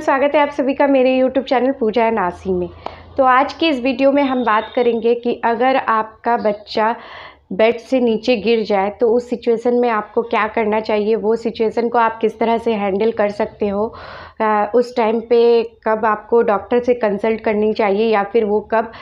स्वागत है आप सभी का मेरे YouTube चैनल पूजा एंड आसी में। तो आज की इस वीडियो में हम बात करेंगे कि अगर आपका बच्चा बेड से नीचे गिर जाए तो उस सिचुएशन में आपको क्या करना चाहिए, वो सिचुएशन को आप किस तरह से हैंडल कर सकते हो, उस टाइम पे कब आपको डॉक्टर से कंसल्ट करनी चाहिए या फिर वो कब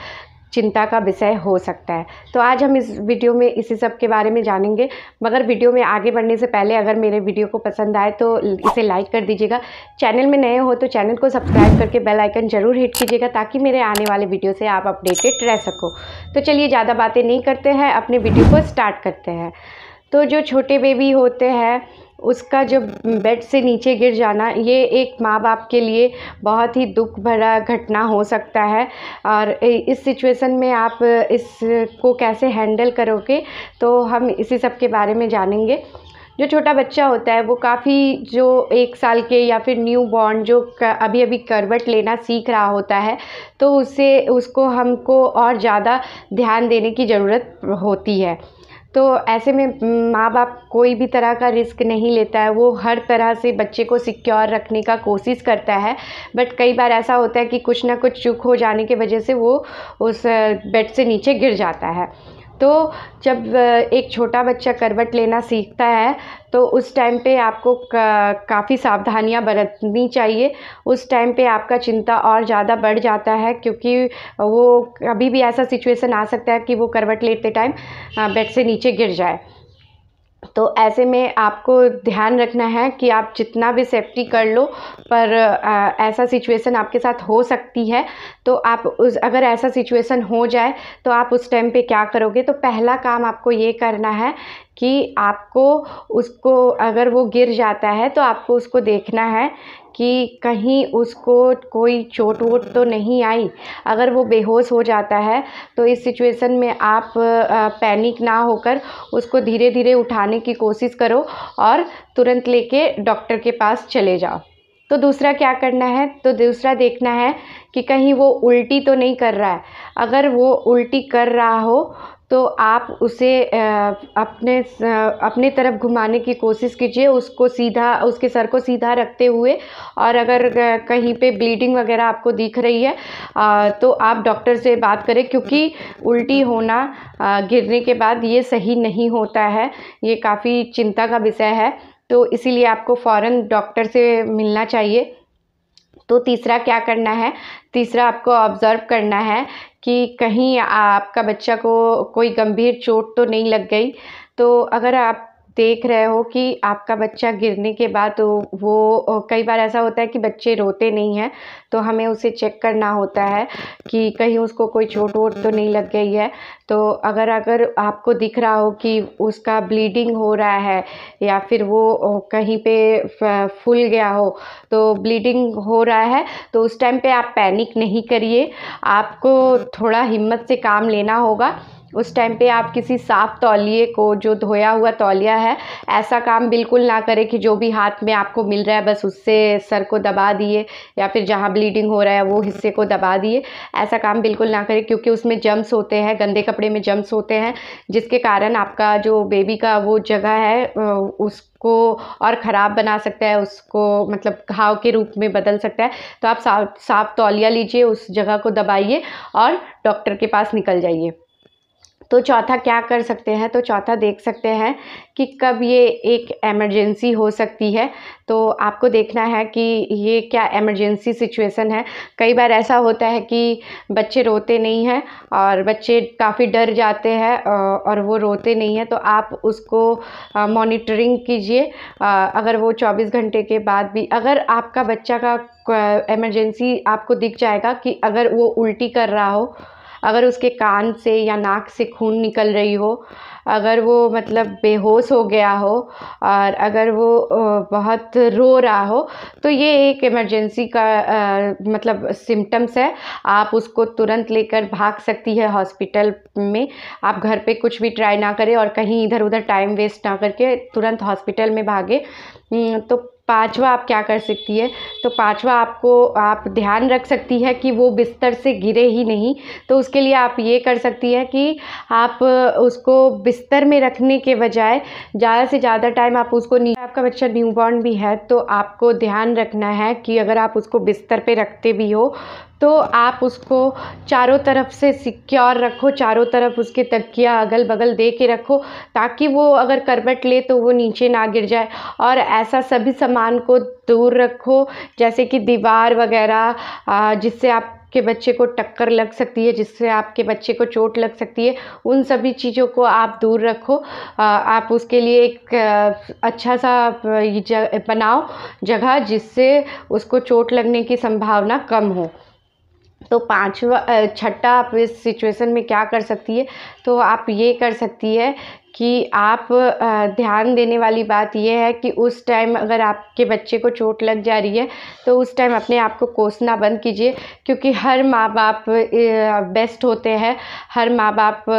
चिंता का विषय हो सकता है। तो आज हम इस वीडियो में इसी सब के बारे में जानेंगे। मगर वीडियो में आगे बढ़ने से पहले अगर मेरे वीडियो को पसंद आए तो इसे लाइक कर दीजिएगा। चैनल में नए हो तो चैनल को सब्सक्राइब करके बेल आइकन ज़रूर हिट कीजिएगा ताकि मेरे आने वाले वीडियो से आप अपडेटेड रह सको। तो चलिए ज़्यादा बातें नहीं करते हैं, अपने वीडियो को स्टार्ट करते हैं। तो जो छोटे बेबी होते हैं उसका जो बेड से नीचे गिर जाना, ये एक माँ बाप के लिए बहुत ही दुख भरा घटना हो सकता है। और इस सिचुएशन में आप इसको कैसे हैंडल करोगे तो हम इसी सब के बारे में जानेंगे। जो छोटा बच्चा होता है वो काफ़ी, जो 1 साल के या फिर न्यू बॉर्न जो अभी अभी करवट लेना सीख रहा होता है, तो उसको हमको और ज़्यादा ध्यान देने की ज़रूरत होती है। तो ऐसे में माँ बाप कोई भी तरह का रिस्क नहीं लेता है, वो हर तरह से बच्चे को सिक्योर रखने का कोशिश करता है। बट कई बार ऐसा होता है कि कुछ ना कुछ चूक हो जाने की वजह से वो उस बेड से नीचे गिर जाता है। तो जब एक छोटा बच्चा करवट लेना सीखता है तो उस टाइम पे आपको काफ़ी सावधानियां बरतनी चाहिए। उस टाइम पे आपका चिंता और ज़्यादा बढ़ जाता है, क्योंकि वो कभी भी ऐसा सिचुएशन आ सकता है कि वो करवट लेते टाइम बेड से नीचे गिर जाए। तो ऐसे में आपको ध्यान रखना है कि आप जितना भी सेफ्टी कर लो, पर ऐसा सिचुएशन आपके साथ हो सकती है। तो आप अगर ऐसा सिचुएशन हो जाए तो आप उस टाइम पे क्या करोगे। तो पहला काम आपको ये करना है कि आपको उसको, अगर वो गिर जाता है तो आपको उसको देखना है कि कहीं उसको कोई चोट वोट तो नहीं आई। अगर वो बेहोश हो जाता है तो इस सिचुएशन में आप पैनिक ना होकर उसको धीरे धीरे उठाने की कोशिश करो और तुरंत लेके डॉक्टर के पास चले जाओ। तो दूसरा क्या करना है, तो दूसरा देखना है कि कहीं वो उल्टी तो नहीं कर रहा है। अगर वो उल्टी कर रहा हो तो आप उसे अपने तरफ घुमाने की कोशिश कीजिए, उसको सीधा, उसके सर को सीधा रखते हुए। और अगर कहीं पे ब्लीडिंग वगैरह आपको दिख रही है तो आप डॉक्टर से बात करें, क्योंकि उल्टी होना गिरने के बाद ये सही नहीं होता है, ये काफ़ी चिंता का विषय है। तो इसीलिए आपको फ़ौरन डॉक्टर से मिलना चाहिए। तो तीसरा क्या करना है, तीसरा आपको ऑब्ज़र्व करना है कि कहीं आपका बच्चा को कोई गंभीर चोट तो नहीं लग गई। तो अगर आप देख रहे हो कि आपका बच्चा गिरने के बाद तो वो, कई बार ऐसा होता है कि बच्चे रोते नहीं हैं, तो हमें उसे चेक करना होता है कि कहीं उसको कोई चोट वोट तो नहीं लग गई है। तो अगर आपको दिख रहा हो कि उसका ब्लीडिंग हो रहा है या फिर वो कहीं पे फूल गया हो, तो ब्लीडिंग हो रहा है, तो उस टाइम पे आप पैनिक नहीं करिए, आपको थोड़ा हिम्मत से काम लेना होगा। उस टाइम पे आप किसी साफ़ तौलिए को, जो धोया हुआ तौलिया है, ऐसा काम बिल्कुल ना करें कि जो भी हाथ में आपको मिल रहा है बस उससे सर को दबा दिए या फिर जहाँ ब्लीडिंग हो रहा है वो हिस्से को दबा दिए। ऐसा काम बिल्कुल ना करें, क्योंकि उसमें जम्स होते हैं, गंदे कपड़े में जम्स होते हैं, जिसके कारण आपका जो बेबी का वो जगह है उसको और ख़राब बना सकता है, उसको मतलब घाव के रूप में बदल सकता है। तो आप साफ तौलिया लीजिए, उस जगह को दबाइए और डॉक्टर के पास निकल जाइए। तो चौथा क्या कर सकते हैं, तो चौथा देख सकते हैं कि कब ये एक इमरजेंसी हो सकती है। तो आपको देखना है कि ये क्या इमरजेंसी सिचुएशन है। कई बार ऐसा होता है कि बच्चे रोते नहीं हैं और बच्चे काफ़ी डर जाते हैं और वो रोते नहीं हैं, तो आप उसको मॉनिटरिंग कीजिए। अगर वो 24 घंटे के बाद भी अगर आपका बच्चा का इमरजेंसी आपको दिख जाएगा कि अगर वो उल्टी कर रहा हो, अगर उसके कान से या नाक से खून निकल रही हो, अगर वो मतलब बेहोश हो गया हो और अगर वो बहुत रो रहा हो, तो ये एक इमरजेंसी का मतलब सिम्टम्स है। आप उसको तुरंत लेकर भाग सकती है हॉस्पिटल में। आप घर पे कुछ भी ट्राई ना करें और कहीं इधर उधर टाइम वेस्ट ना करके तुरंत हॉस्पिटल में भागे। तो पांचवा आप क्या कर सकती है, तो पांचवा आप ध्यान रख सकती है कि वो बिस्तर से गिरे ही नहीं। तो उसके लिए आप ये कर सकती है कि आप उसको बिस्तर में रखने के बजाय ज़्यादा से ज़्यादा टाइम आप उसको आपका बच्चा न्यूबॉर्न भी है तो आपको ध्यान रखना है कि अगर आप उसको बिस्तर पे रखते भी हो तो आप उसको चारों तरफ से सिक्योर रखो, चारों तरफ उसके तकिया अगल बगल दे के रखो, ताकि वो अगर करवट ले तो वो नीचे ना गिर जाए। और ऐसा सभी सामान को दूर रखो, जैसे कि दीवार वगैरह जिससे आपके बच्चे को टक्कर लग सकती है, जिससे आपके बच्चे को चोट लग सकती है, उन सभी चीज़ों को आप दूर रखो। आप उसके लिए एक अच्छा सा बनाओ जगह, जिससे उसको चोट लगने की संभावना कम हो। तो छठा आप इस सिचुएशन में क्या कर सकती है, तो आप ये कर सकती है कि आप ध्यान देने वाली बात यह है कि उस टाइम अगर आपके बच्चे को चोट लग जा रही है तो उस टाइम अपने आप को कोसना बंद कीजिए, क्योंकि हर माँ बाप बेस्ट होते हैं, हर माँ बाप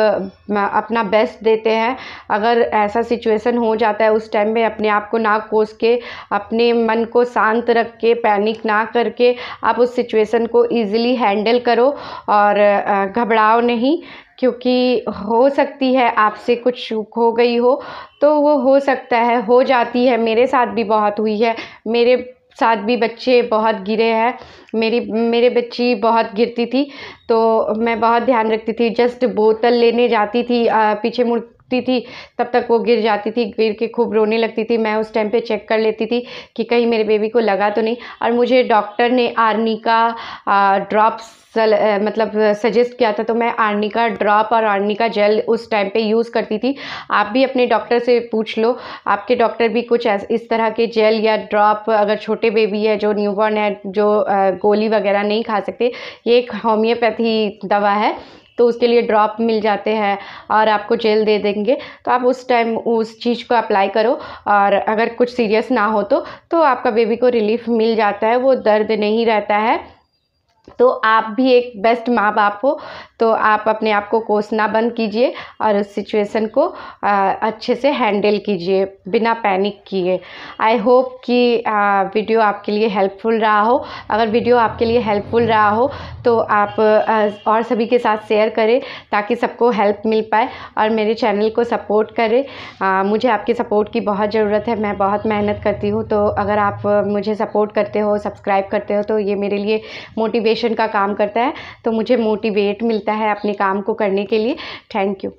अपना बेस्ट देते हैं। अगर ऐसा सिचुएशन हो जाता है उस टाइम में अपने आप को ना कोस के, अपने मन को शांत रख के, पैनिक ना करके आप उस सिचुएशन को ईज़िली हैंडल करो और घबराओ नहीं, क्योंकि हो सकती है आपसे कुछ चूक हो गई हो, तो वो हो सकता है, हो जाती है। मेरे साथ भी बहुत हुई है, मेरे साथ भी बच्चे बहुत गिरे हैं। मेरे बच्ची बहुत गिरती थी तो मैं बहुत ध्यान रखती थी, जस्ट बोतल लेने जाती थी, पीछे मुड़ती थी तब तक वो गिर जाती थी, गिर के खूब रोने लगती थी। मैं उस टाइम पे चेक कर लेती थी कि कहीं मेरे बेबी को लगा तो नहीं, और मुझे डॉक्टर ने आर्निका ड्रॉप्स मतलब सजेस्ट किया था, तो मैं आर्निका ड्रॉप और आर्निका जेल उस टाइम पे यूज़ करती थी। आप भी अपने डॉक्टर से पूछ लो, आपके डॉक्टर भी कुछ इस तरह के जेल या ड्रॉप, अगर छोटे बेबी है जो न्यूबॉर्न है जो गोली वगैरह नहीं खा सकते, ये एक होम्योपैथी दवा है तो उसके लिए ड्रॉप मिल जाते हैं और आपको जेल दे देंगे। तो आप उस टाइम उस चीज़ को अप्लाई करो, और अगर कुछ सीरियस ना हो तो आपका बेबी को रिलीफ मिल जाता है, वो दर्द नहीं रहता है। तो आप भी एक बेस्ट माँ बाप हो, तो आप अपने आप को कोसना बंद कीजिए और उस सिचुएशन को अच्छे से हैंडल कीजिए बिना पैनिक किए। आई होप कि वीडियो आपके लिए हेल्पफुल रहा हो। अगर वीडियो आपके लिए हेल्पफुल रहा हो तो आप और सभी के साथ शेयर करें ताकि सबको हेल्प मिल पाए, और मेरे चैनल को सपोर्ट करें। मुझे आपके सपोर्ट की बहुत ज़रूरत है, मैं बहुत मेहनत करती हूँ, तो अगर आप मुझे सपोर्ट करते हो, सब्सक्राइब करते हो, तो ये मेरे लिए मोटिवेशन का काम करता है, तो मुझे मोटिवेट मिलता है अपने काम को करने के लिए। Thank you.